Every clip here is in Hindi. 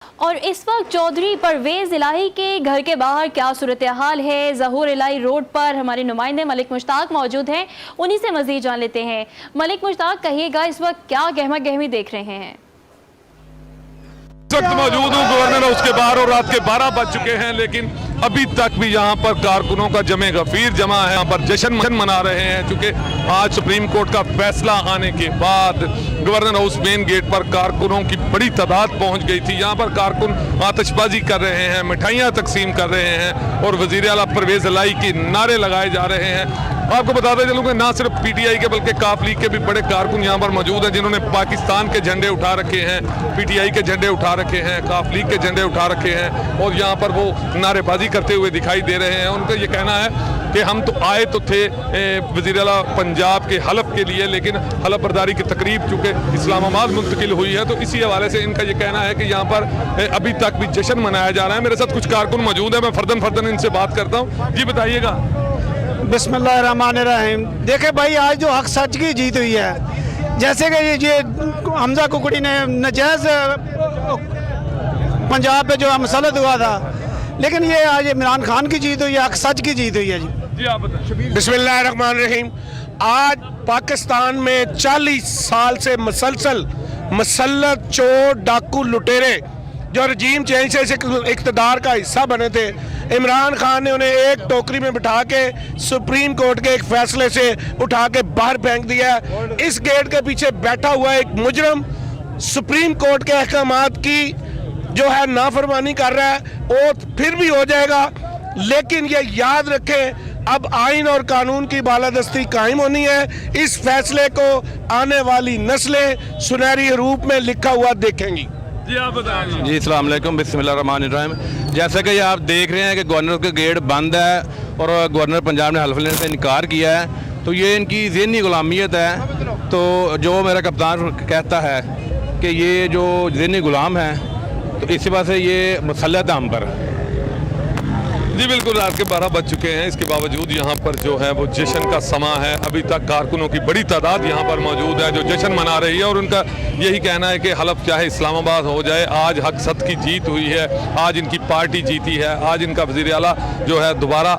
और इस वक्त चौधरी परवेज इलाही के घर के बाहर क्या सूरत हाल है। ज़हूर इलाही रोड पर हमारे नुमाइंदे मलिक मुश्ताक मौजूद हैं, उन्हीं से मजीद जान लेते हैं। मलिक मुश्ताक, कहिएगा इस वक्त क्या गहमा गहमी देख रहे हैं? इस वक्त मौजूद हूँ गवर्नर हाउस के बाहर और रात के 12 बज चुके हैं, लेकिन अभी तक भी यहाँ पर कारकुनों का जमे गफीर जमा है। यहाँ पर जश्न मना रहे हैं क्योंकि आज सुप्रीम कोर्ट का फैसला आने के बाद गवर्नर हाउस मेन गेट पर कारकुनों की बड़ी तादाद पहुँच गई थी। यहाँ पर कारकुन आतिशबाजी कर रहे हैं, मिठाइयाँ तकसीम कर रहे हैं और वज़ीर आला परवेज इलाही के नारे लगाए जा रहे हैं। आपको बताते चलूँ कि ना सिर्फ पीटीआई के बल्कि काफ लीग के भी बड़े कारकुन यहाँ पर मौजूद हैं, जिन्होंने पाकिस्तान के झंडे उठा रखे हैं, पीटीआई के झंडे उठा रखे हैं, काफ लीग के झंडे उठा रखे हैं और यहाँ पर वो नारेबाजी करते हुए दिखाई दे रहे हैं। उनका ये कहना है कि हम तो आए तो थे वज़ीर आला पंजाब के हलफ के लिए, लेकिन हलफ बर्दारी की तकरीब चूँकि इस्लामाबाद मुंतकिल हुई है, तो इसी हवाले से इनका ये कहना है कि यहाँ पर अभी तक भी जश्न मनाया जा रहा है। मेरे साथ कुछ कारकुन मौजूद है, मैं फर्दन इनसे बात करता हूँ। जी बताइएगा। बिस्मिल्लाहिर्रहमानिर्रहीम। देखे भाई, आज जो हक सच की जीत हुई है, जैसे कि ये हमजा कुकड़ी ने नजायज पंजाब पे जो मुसलत हुआ था, लेकिन ये आज इमरान खान की जीत हुई है, हक सच की जीत हुई है। जी आप बताइए। बिस्मिल्लाहिर्रहमानिर्रहीम। आज पाकिस्तान में 40 साल से मुसलसल मसल्लत, चोर, डाकू, लुटेरे जो रजीम चेंज से इक़्तिदार का हिस्सा बने थे, इमरान खान ने उन्हें एक टोकरी में बिठा के सुप्रीम कोर्ट के एक फैसले से उठा के बाहर फेंक दिया। इस गेट के पीछे बैठा हुआ एक मुजरम सुप्रीम कोर्ट के अहकामात की जो है नाफरमानी कर रहा है, वो फिर भी हो जाएगा। लेकिन ये याद रखें, अब आइन और कानून की बालादस्ती कायम होनी है। इस फैसले को आने वाली नस्लें सुनहरी रूप में लिखा हुआ देखेंगी। जी आप बताएं। जी अस्सलाम वालेकुम, बिस्मिल्लाहिर्रहमानिर्रहीम। जैसा कि आप देख रहे हैं कि गवर्नर का गेट बंद है और गवर्नर पंजाब ने हल्फ लेने से इनकार किया है, तो ये इनकी ज़हनी गुलामियत है। तो जो मेरा कप्तान कहता है कि ये जो ज़हनी गुलाम है, तो इसी वजह से ये मुसल्लत है हम पर। जी बिल्कुल, रात के 12 बज चुके हैं, इसके बावजूद यहाँ पर जो है वो जश्न का समा है। अभी तक कारकुनों की बड़ी तादाद यहाँ पर मौजूद है जो जश्न मना रही है और उनका यही कहना है कि हलफ चाहे इस्लामाबाद हो जाए, आज हक सत की जीत हुई है, आज इनकी पार्टी जीती है, आज इनका वज़ीर आला जो है दोबारा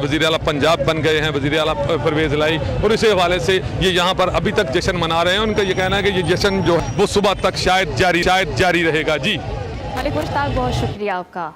वज़ीर आला पंजाब बन गए हैं, वज़ीर आला परवेज इलाही, और इसी हवाले से ये यहाँ पर अभी तक जश्न मना रहे हैं। उनका ये कहना है कि ये जश्न जो है वो सुबह तक शायद जारी रहेगा। जी मलिक मुश्ताक, बहुत शुक्रिया आपका।